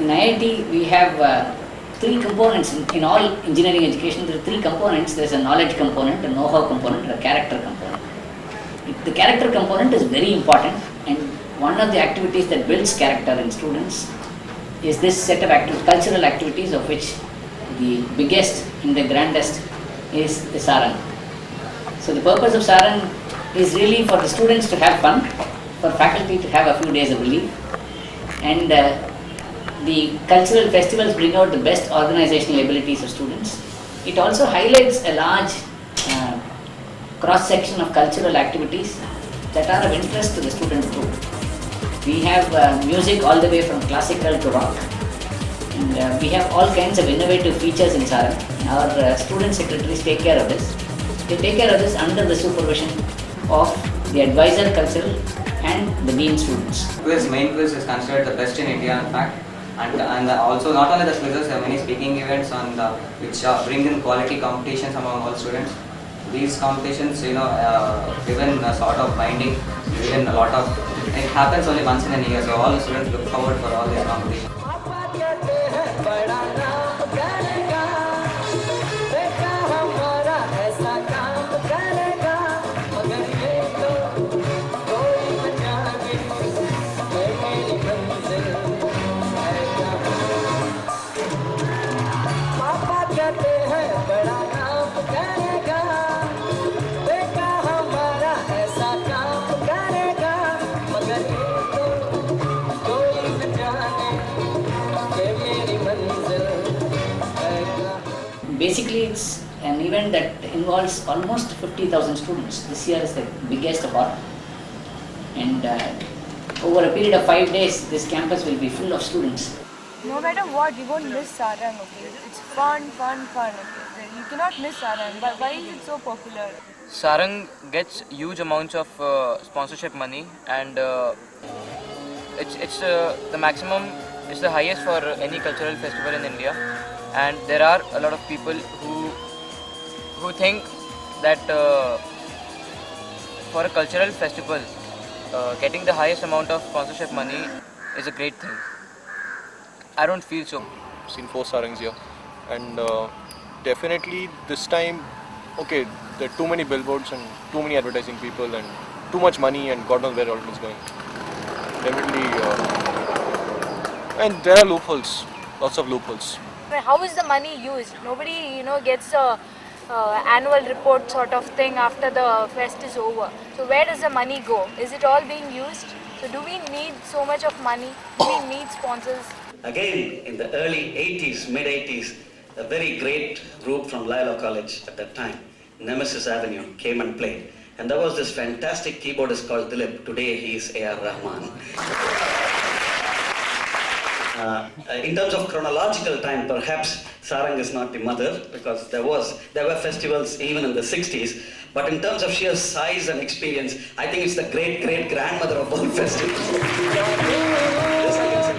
in IIT we have three components in all engineering education. There are three components. There is a knowledge component, a know-how component, and a character component. The character component is very important, and one of the activities that builds character in students is this set of cultural activities, of which the biggest and the grandest is the Sarang. So the purpose of Sarang is really for the students to have fun, for faculty to have a few days of leave, and the cultural festivals bring out the best organizational abilities of students. It also highlights a large cross-section of cultural activities that are of interest to the student group. We have music all the way from classical to rock, and we have all kinds of innovative features in Sarang. Our student secretaries take care of this. They take care of this under the supervision of the advisor cultural and the dean students. Main quiz is considered the best in India, in fact, and also not only the quizzes, there are many speaking events on which bring in quality competitions among all students. These competitions, given a sort of binding, given a lot of, it happens only once in a year, so all the students look forward for all these competitions. Basically, it's an event that involves almost 50,000 students. This year is the biggest of all. And over a period of 5 days, this campus will be full of students. No matter what, you won't miss Sarang, okay? It's fun, okay? You cannot miss Sarang. But why is it so popular? Sarang gets huge amounts of sponsorship money, and it's the maximum, it's the highest for any cultural festival in India. And there are a lot of people who think that for a cultural festival, getting the highest amount of sponsorship money is a great thing. I don't feel so. I've seen 4 Sarangs here, and definitely this time, okay, there are too many billboards and too many advertising people and too much money, and God knows where all it is going. Definitely, and there are loopholes, lots of loopholes. How is the money used? Nobody, gets a annual report sort of thing after the fest is over. So where does the money go? Is it all being used? So do we need so much of money? Do we need sponsors? Again, in the early 80s, mid-80s, a very great group from Loyola College at that time, Nemesis Avenue, came and played. And there was this fantastic keyboardist called Dilip. Today he is A.R. Rahman. In terms of chronological time, perhaps Sarang is not the mother, because there were festivals even in the 60s. But in terms of sheer size and experience, I think it's the great-great-grandmother of all festivals. This I can say.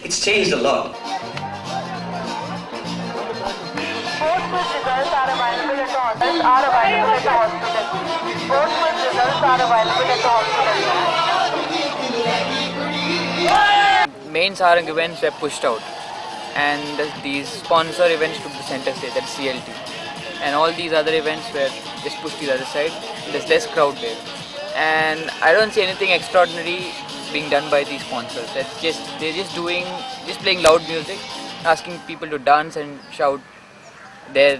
It's changed a lot. Sports quiz results are available at hospitals. Sports quiz results are available at hospitals. Main Sarang events were pushed out, and these sponsor events took the center stage, that's CLT. And all these other events were just pushed to the other side. There's less crowd there. And I don't see anything extraordinary being done by these sponsors. They're just playing loud music, asking people to dance and shout their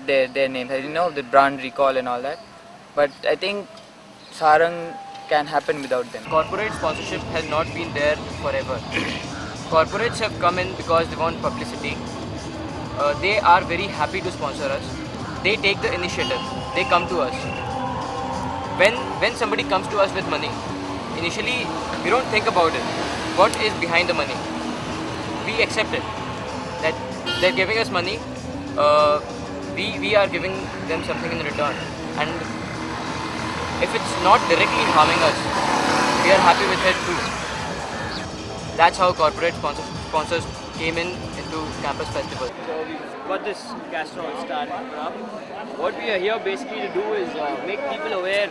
names, the brand recall and all that. But I think Sarang can happen without them. Corporate sponsorship has not been there forever. Corporates have come in because they want publicity. They are very happy to sponsor us. They take the initiative. They come to us. When somebody comes to us with money, initially we don't think about it. What is behind the money? We accept it. That they're giving us money. We are giving them something in return, and if it's not directly harming us, we are happy with it too. That's how corporate sponsors came into campus festival. So we've got this Castrol stand up. What we are here basically to do is make people aware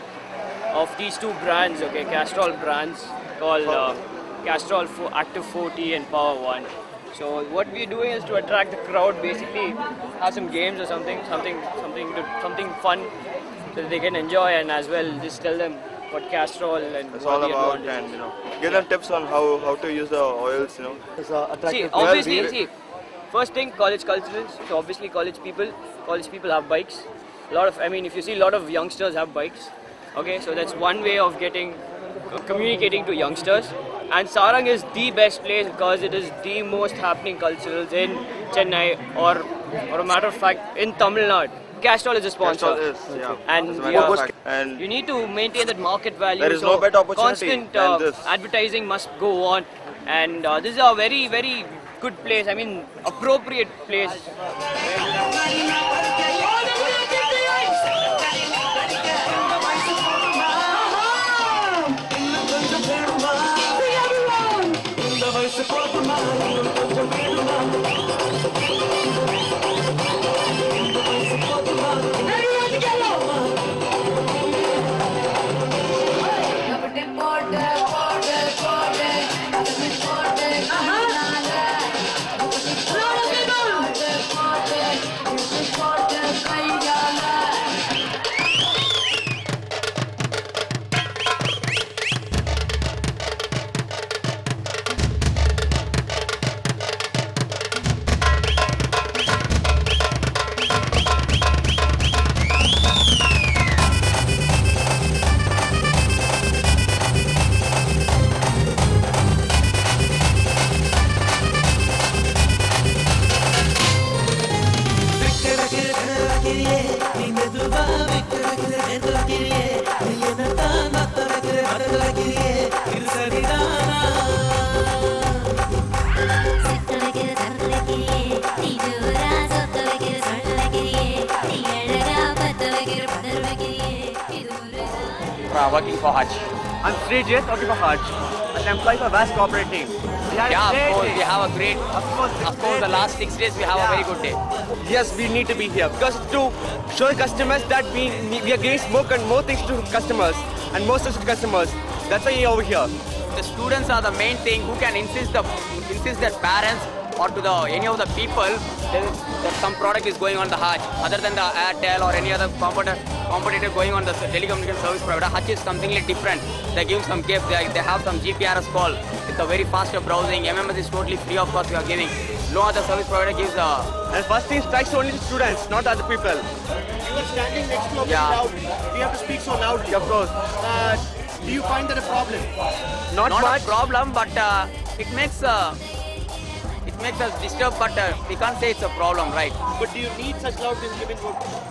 of these two brands, okay, Castrol brands called Castrol Active 40 and Power 1. So what we are doing is to attract the crowd, basically have some games or something fun so that they can enjoy, and as well just tell them what Castrol and it's what all the about, advantages. and give them tips on how to use the oils. See, obviously, first thing, college culturals. So obviously, college people have bikes. If you see a lot of youngsters have bikes. Okay, so that's one way of communicating to youngsters. And Sarang is the best place because it is the most happening culturals in Chennai, or a matter of fact in Tamil Nadu. Castrol is a sponsor. Castrol is, yeah. And As a matter of fact. And you need to maintain that market value. there is so no better opportunity constant than this. advertising must go on, and this is a very, very good place. I mean, appropriate place. Working for Hutch. I'm Srijit, working for Hutch. And I'm employee for Vast Corporate Team. Yeah, of course, we have a great. Of course, the last 6 days we have a very good day. Yes, we need to be here because to show customers that we are giving more things to customers and more service to customers. That's why we are over here. The students are the main thing who can insist their parents or to any of the people that some product is going on the Hutch. Other than the Airtel or any other competitor going on the telecommunication service provider, Hutch is something different. They give some gift. They have some GPRS call. It's a very faster browsing. MMS is totally free of cost we are giving. No other service provider gives And first thing strikes only to students, not other people. You are standing next to a very loud. We have to speak so loudly. Of course. Do you find that a problem? Not much. a problem, but it makes us disturbed. But we can't say it's a problem, right? But do you need such loud things?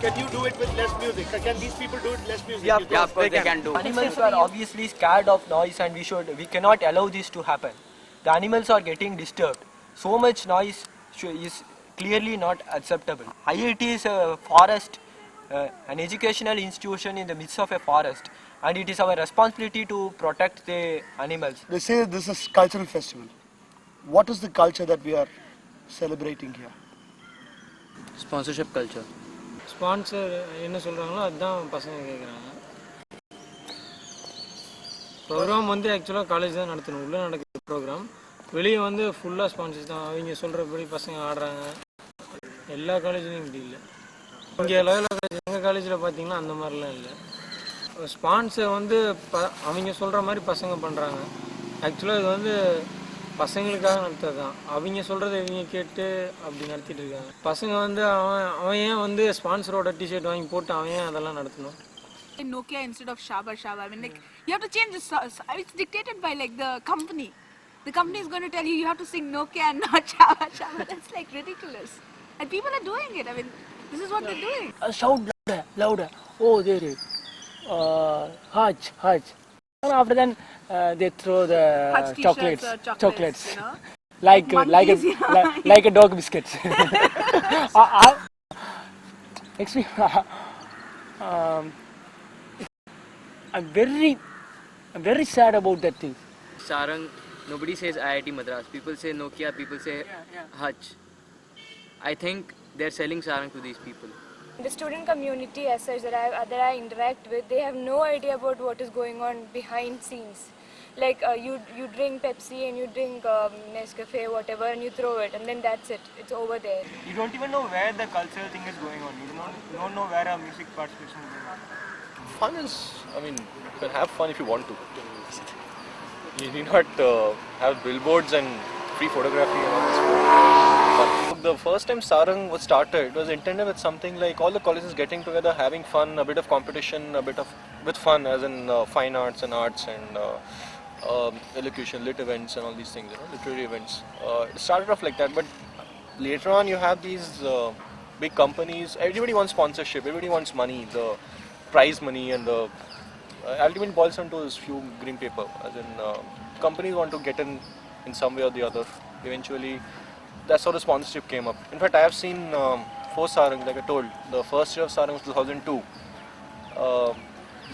Can you do it with less music? Can these people do it less music? Yeah, Yeah, of course they can do. Animals are obviously scared of noise, and we cannot allow this to happen. The animals are getting disturbed. So much noise is clearly not acceptable. IIT is a forest, an educational institution in the midst of a forest, and it is our responsibility to protect the animals. They say this is cultural festival. What is the culture that we are celebrating here? Sponsorship culture. Sponsor என்ன சொல்கிறாங்களோ அதுதான் பசங்க கேட்குறாங்க. Program வந்து ஆக்சுவலாக college தான் நடத்தணும், உள்ளே நடக்கிற ப்ரோக்ராம். வெளியே வந்து ஃபுல்லாக ஸ்பான்சர்ஸ் தான். அவங்க சொல்கிறபடி பசங்க ஆடுறாங்க. எல்லா காலேஜ்லேயும் இப்படி இல்லை. இங்கே லெவலில் காலேஜ் எங்கள் காலேஜில் பார்த்தீங்கன்னா அந்த மாதிரிலாம் இல்லை. ஸ்பான்சர் வந்து அவங்க சொல்கிற மாதிரி பசங்க பண்ணுறாங்க. ஆக்சுவலாக இது வந்து பசங்களுக்காக நடத்துறது தான். அவங்க சொல்கிறத இவங்க கேட்டு அப்படி நடத்திட்டு இருக்காங்க. பசங்க வந்து அவன் ஏன் வந்து ஸ்பான்சரோட டிஷர்ட் வாங்கி போட்டு அவன் ஏன் அதெல்லாம் நடத்தணும்? Nokia instead of Shaba Shaba. I mean, like, you have to change this. It's dictated by like the company. The company is going to tell you have to sing Nokia and not Shaba Shaba. That's like ridiculous. And people are doing it. I mean, this is what they're doing. Shout louder, louder. Oh, there is. Hutch. And after then, they throw the chocolates. You know? like a dog biscuits. I'm very sad about that thing. Sarang nobody says IIT Madras. People say Nokia, people say Hutch. I think they're selling sarang to these people. The student community as such that I interact with, they have no idea about what is going on behind scenes. Like you drink Pepsi and you drink Nescafe, whatever, and you throw it, and then that's it. It's over there. You don't even know where the cultural thing is going on. You don't know where a music participation is going on. Fun is, I mean, you can have fun if you want to. You need not have billboards and free photography and all this. But the first time sarang was started, it was intended with something like all the colleges getting together, having fun, a bit of competition, a bit of with fun, as in fine arts and elocution, lit events and all these things, literary events. It started off like that, but later on you have these big companies. Everybody wants sponsorship, everybody wants money, the prize money, and the ultimately boils down to this few green paper, as in companies want to get in some way or the other. Eventually, that's how the sponsorship came up. In fact, I have seen 4 sarangs, like I told. The first year of sarang was 2002.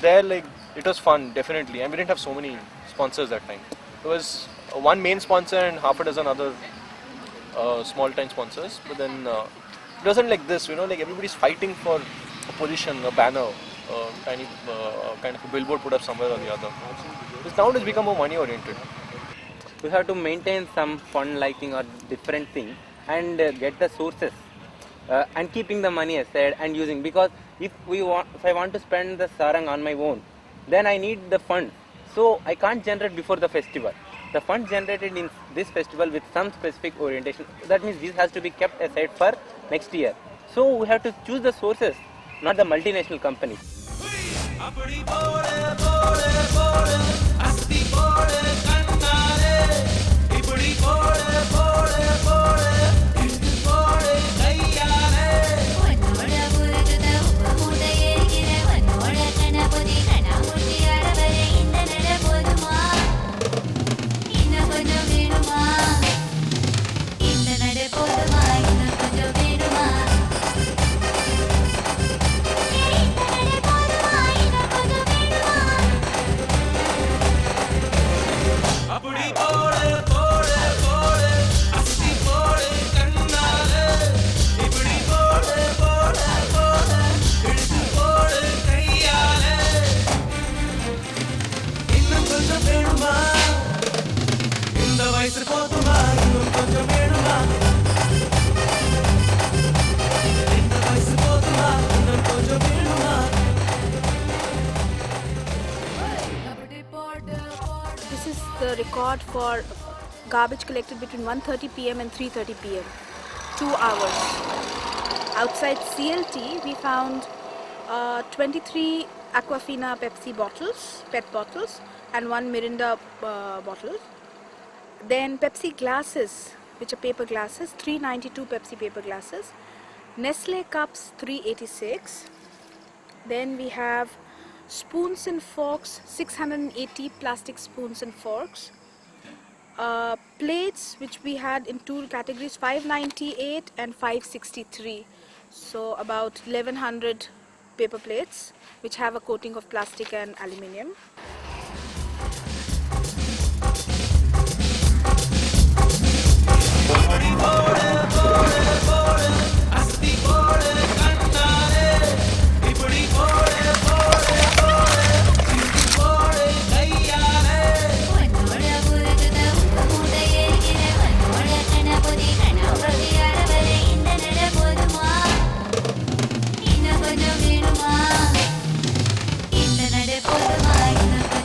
There, like, it was fun, definitely, and we didn't have so many sponsors that time. There was one main sponsor and half a dozen other small-time sponsors. But then it wasn't like this, like everybody's fighting for a position, a banner, tiny kind of a billboard put up somewhere or the other. Because now it has become more money-oriented. We have to maintain some fun liking or different thing and get the sources and keeping the money aside and using, because if I want to spend the sarang on my own, then I need the fund. So I can't generate before the festival. The fund generated in this festival with some specific orientation, that means this has to be kept aside for next year. So we have to choose the sources, not the multinational companies. This is the record for garbage collected between 1:30 p.m. and 3:30 p.m. 2 hours. Outside CLT, we found 23 Aquafina Pepsi bottles, PET bottles, and 1 Mirinda bottle. Then Pepsi glasses, which are paper glasses, 392 Pepsi paper glasses. Nestle cups, 386. Then we have spoons and forks, 680 plastic spoons and forks. Plates, which we had in 2 categories, 598 and 563. So about 1100 paper plates, which have a coating of plastic and aluminium. போதுமா இன்னும்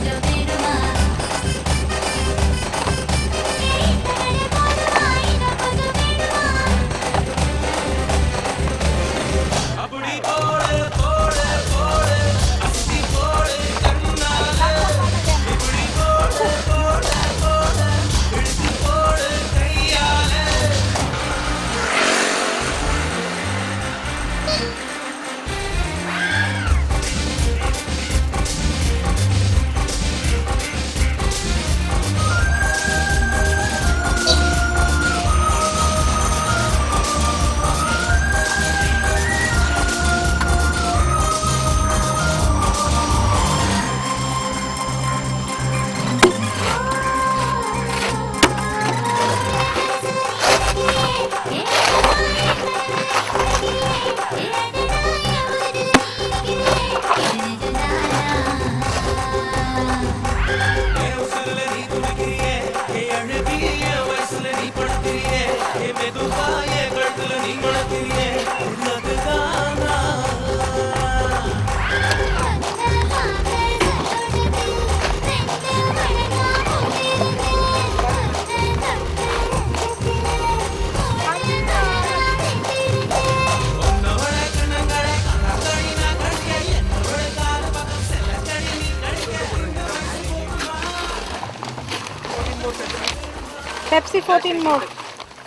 Pepsi 14 more.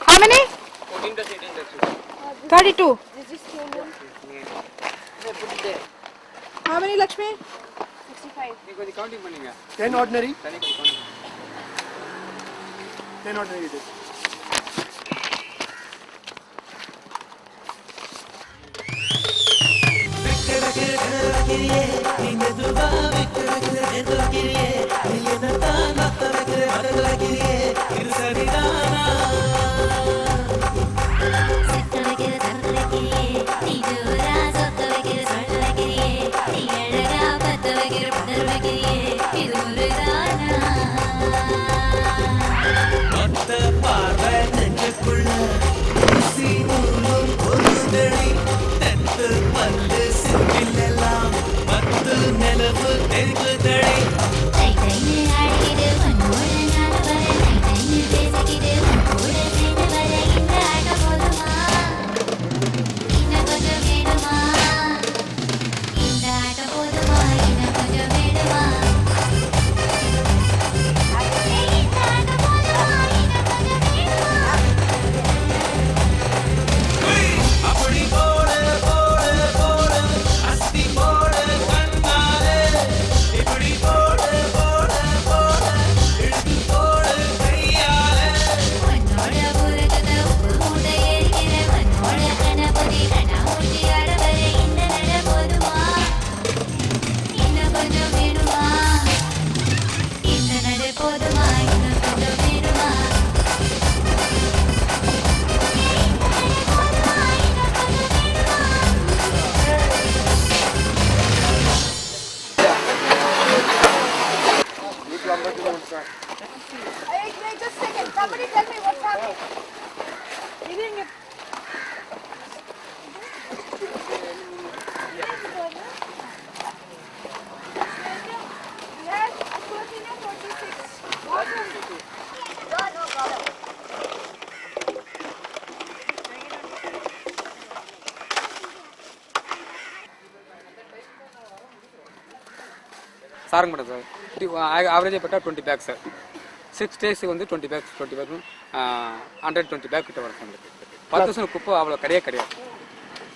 How many? 14 plus 18 Pepsi. 32. How many, Lakshmi? 65. கொஞ்சம் counting பண்ணுங்க. 10 ordinary. 10 ordinary it is. Wait, just a second. Somebody tell me what's happening. Yes, 14 and 46. What is it? No problem. Saranga madam sir ஆவரேஜாக பட்டா 20 back sir 6 days வந்து 20 back 120 back கிட்ட வரும் நம்மளுக்கு 10 வருஷம் குப்பை அவ்வளோ கிடையாது.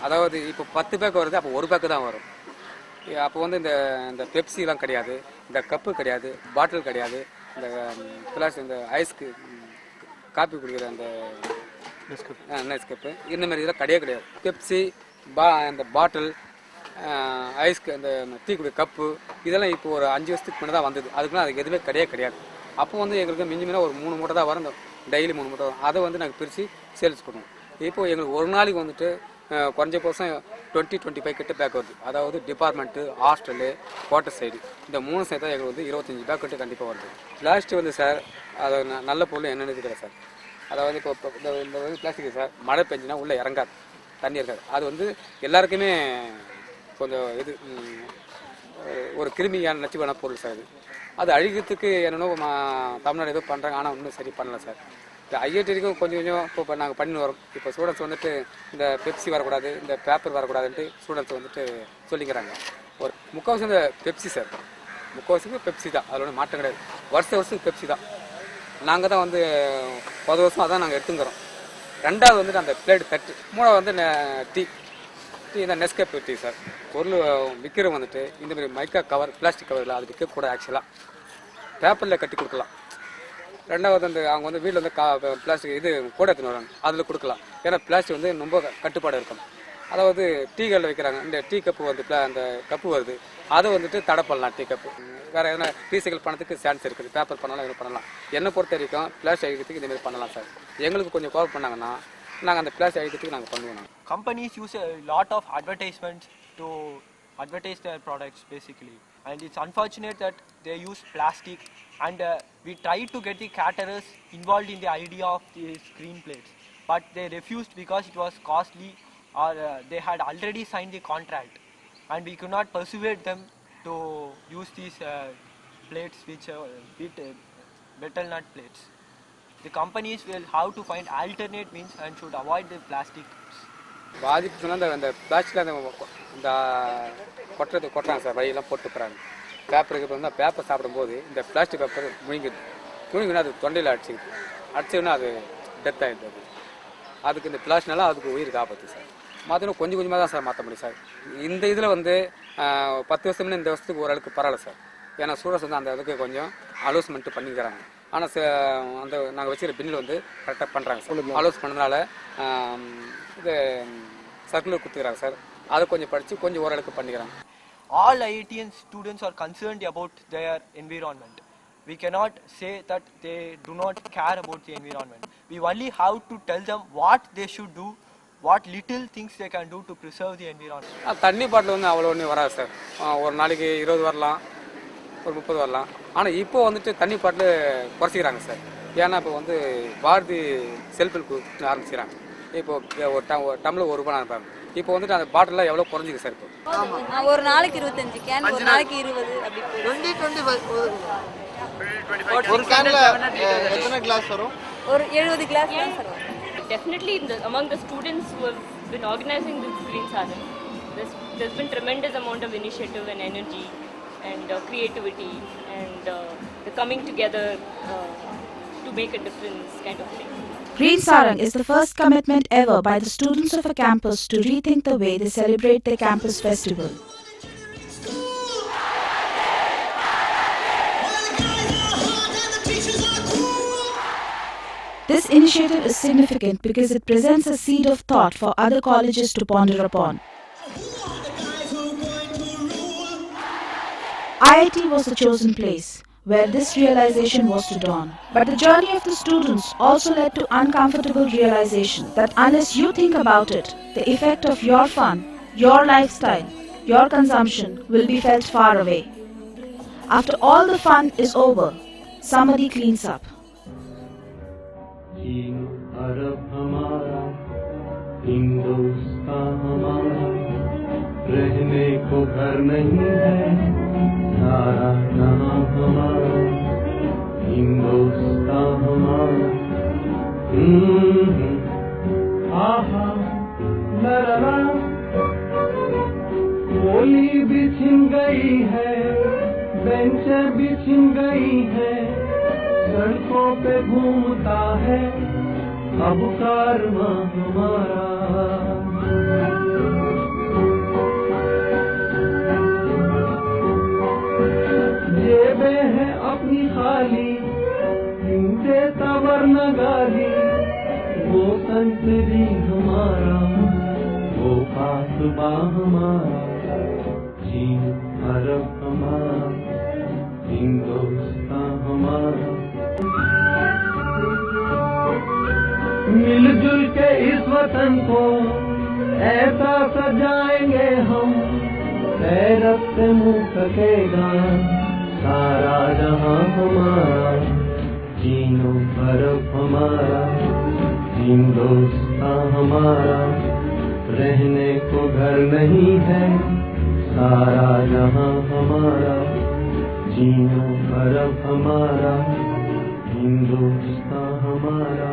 அதாவது இப்போ 10 பேக் வருது, அப்போ ஒரு பேக்கு தான் வரும். அப்போ வந்து இந்த பெப்சிலாம் கிடையாது, இந்த கப்பு கிடையாது, பாட்டில் கிடையாது, இந்த பிளாஸ் இந்த ஐஸ்க்கு காப்பி குடிக்கிற அந்த நெஸ்கப்பு இந்த மாதிரி இதெல்லாம் கிடையாது. பெப்சி அந்த பாட்டில் ஐஸ்க்கு அந்த டீ குடி கப்பு இதெல்லாம் இப்போ ஒரு 5 வருஷத்துக்கு முன்னே தான் வந்தது. அதுக்குலாம் அதுக்கு எதுவுமே கிடையாது. அப்போ வந்து எங்களுக்கு மிஞ்சினா ஒரு 3 மூட்டை தான் வரும், டெய்லி 3 மூட்டை வரும். அதை வந்து நாங்கள் பிரித்து சேல்ஸ் பண்ணுவோம். இப்போது எங்களுக்கு ஒரு நாளைக்கு வந்துட்டு குறைஞ்சபட்சம் 20-25 கிட்ட பேக் வருது. அதாவது டிபார்ட்மெண்ட்டு, ஹாஸ்டலு, குவார்ட்டர் சைடு இந்த 3 சைடு தான் எங்களுக்கு வந்து 25 பேக் கிட்ட கண்டிப்பாக வருது. லாஸ்ட்டு வந்து சார் அது நல்ல பொருள் என்னென்னு இருக்கிற சார், அதாவது இப்போ இந்த பிளாஸ்டிக் சார் மழை பெஞ்சுன்னா உள்ளே இறங்காது, தண்ணி இருக்காது. அது வந்து எல்லாருக்குமே கொஞ்சம் இது ஒரு கிருமியான நச்சுவான பொருள் சார். அது அழிக்கிறதுக்கு என்னென்னோ தமிழ்நாடு ஏதோ பண்ணுறாங்க, ஆனால் இன்னும் சரி பண்ணல சார். இந்த ஐஐடிக்கும் கொஞ்சம் இப்போ நாங்கள் பண்ணி வரோம். இப்போ ஸ்டூடெண்ட்ஸ் வந்துட்டு இந்த பெப்சி வரக்கூடாது, இந்த பேப்பர் வரக்கூடாதுன்ட்டு ஸ்டூடெண்ட்ஸ் வந்துட்டு சொல்லிக்கிறாங்க. ஒரு முக்கால்வாசி இந்த பெப்சி சார், முக்கால்வாசிக்கு பெப்சி தான், அதில் ஒன்றும் மாற்றம் கிடையாது. வருஷத்துக்கு பெப்சி தான். நாங்கள் தான் வந்து 10 வருஷம் அதான் நாங்கள் எடுத்துக்கிறோம். ரெண்டாவது வந்துட்டு அந்த பிளேட் தட்டு, மூணாவது வந்து டீ இந்த நெஸ்கேப் டீ சார். பொருள் விற்கிற வந்துட்டு இந்த மாதிரி மைக்கா கவர், பிளாஸ்டிக் கவரில் அது விற்கக்கூடாது. ஆக்சுவலாக பேப்பரில் கட்டி கொடுக்கலாம். ரெண்டாவது அந்த அவங்க வந்து வீட்டில் வந்து பிளாஸ்டிக் இது கூட எடுத்துன்னு வராங்க, அதில் கொடுக்கலாம். ஏன்னா பிளாஸ்டிக் வந்து ரொம்ப கட்டுப்பாடு இருக்கும். அதாவது டீ கல்லில் வைக்கிறாங்க, இந்த டீ கப்பு வந்து அந்த கப்பு வருது, அதை வந்துட்டு தடை பண்ணலாம். டீ கப்பு வேறு எதனா ரீசைக்கிள் பண்ணதுக்கு சான்ஸ் இருக்குது. பேப்பர் பண்ணலாம், எதுவும் பண்ணலாம். என்னை பொறுத்த வரைக்கும் பிளாஸ்டிக் அழிக்கிறதுக்கு இந்தமாதிரி பண்ணலாம் சார். எங்களுக்கு கொஞ்சம் கோஆப் பண்ணாங்கன்னா நாங்கள் அந்த பிளாஸ்டிக் அழிக்கிறதுக்கு நாங்கள் பண்ணுவோம். Companies use a lot of advertisements to advertise their products basically, and it's unfortunate that they use plastic, and we tried to get the caterers involved in the idea of these green plates, but they refused because it was costly, or they had already signed the contract, and we could not persuade them to use these plates which betel nut plates. The companies will have to find alternate means and should avoid the plastic. பாதிப்பு சொன்னால் அந்த பிளாஸ்டிக்கில் இந்த கொட்டுறாங்க sir, வழியெல்லாம் போட்டு போகிறாங்க. பேப்பருக்கு வந்து பேப்பர் சாப்பிடும்போது இந்த பிளாஸ்டிக் பேப்பர் முழுங்கிடுது. துணிக்குன்னா அது தொண்டையில் அடிச்சுன்னா அது டெத் ஆகிடுது. அதுக்கு இந்த பிளாஸ்னால அதுக்கு உயிருக்கு ஆபத்து சார். மாற்றணும் கொஞ்சம் கொஞ்சமாக தான் சார் மாற்ற முடியும் சார். இந்த இதில் வந்து 10 வருஷம்னு இந்த வருஷத்துக்கு ஓரளவுக்கு பரவாயில்ல சார். ஏன்னா ஸ்டூடெண்ட்ஸ் வந்து அந்த இதுக்கு கொஞ்சம் அலோஸ்மெண்ட்டு பண்ணிக்கிறாங்க. ஆனால் அந்த நாங்கள் வச்சுக்கிற பின்னில் வந்து கரெக்டாக பண்ணுறாங்க சார். அலோஸ் பண்ணதுனால இது சர்க்குலர் கொடுத்துக்கிறாங்க சார். அதை கொஞ்சம் படித்து கொஞ்சம் ஓரளவுக்கு பண்ணிக்கிறாங்க. All IITian students are concerned about their environment. We cannot say that they do not care about the environment. We only have to tell them what they should do, what little things they can do to preserve the environment. தண்ணி பாட்டில் வந்து அவ்வளோ ஒன்றும் வராது sir. ஒரு நாளைக்கு 20 வரலாம், ஒரு 30 வரலாம். ஆனால் இப்போ வந்துட்டு தண்ணி பாட்டில் குறைச்சிக்கிறாங்க சார். ஏன்னா இப்போ வந்து பாரதி செல்ஃப் ஹெல்ப் குரூப் ஆரம்பிச்சிக்கிறாங்க. இப்போ ஒரு டம்ளர் ₹1 அனுப்புறாங்க. இப்போ வந்துட்டு அந்த பாட்டிலாம் எவ்வளோ குறைஞ்சிருக்கு சார். இப்போ ஒரு நாளைக்கு 25 கேன், ஒரு நாளைக்கு 20 அப்படி 20 ஒரு கேன்ல எத்தனை கிளாஸ் வரும்? ஒரு 70 கிளாஸ் தான் சார் வரும். Definitely among the students who have been organizing this Green Saran, there's been tremendous amount of initiative and energy and creativity and the coming together to make a difference kind of thing. Green Sarang is the first commitment ever by the students of a campus to rethink the way they celebrate their campus festival. This initiative is significant because it presents a seed of thought for other colleges to ponder upon. IIT was the chosen place where this realization was to dawn. But the journey of the students also led to uncomfortable realization that unless you think about it, the effect of your fun, your lifestyle, your consumption will be felt far away. After all the fun is over, somebody cleans up. अरब हमारा, हिंदुस्तान हमारा, रहने को घर नहीं है, सारा जहां हमारा, हिंदुस्तान हमारा। आहा लरला, होली बिछिन गई है, बेंचें बिछिन गई है, सड़कों पे घूमता है अब कारवां हमारा। जेबें हैं अपनी खाली, देता वरना गाली, वो संतरी हमारा, वो कासबा हमारा, चीन अरब हमारा, हिंदुस्तान हमारा। मिलजुल के इस वतन को ऐसा सजाएंगे हम, गैरत से मुँह सकेगा सारा जहां हमारा, तीनों अरब हमारा, हिंदुस्तान हमारा, रहने को घर नहीं है, सारा जहां हमारा, तीनों अरब हमारा, हिंदुस्तान हमारा।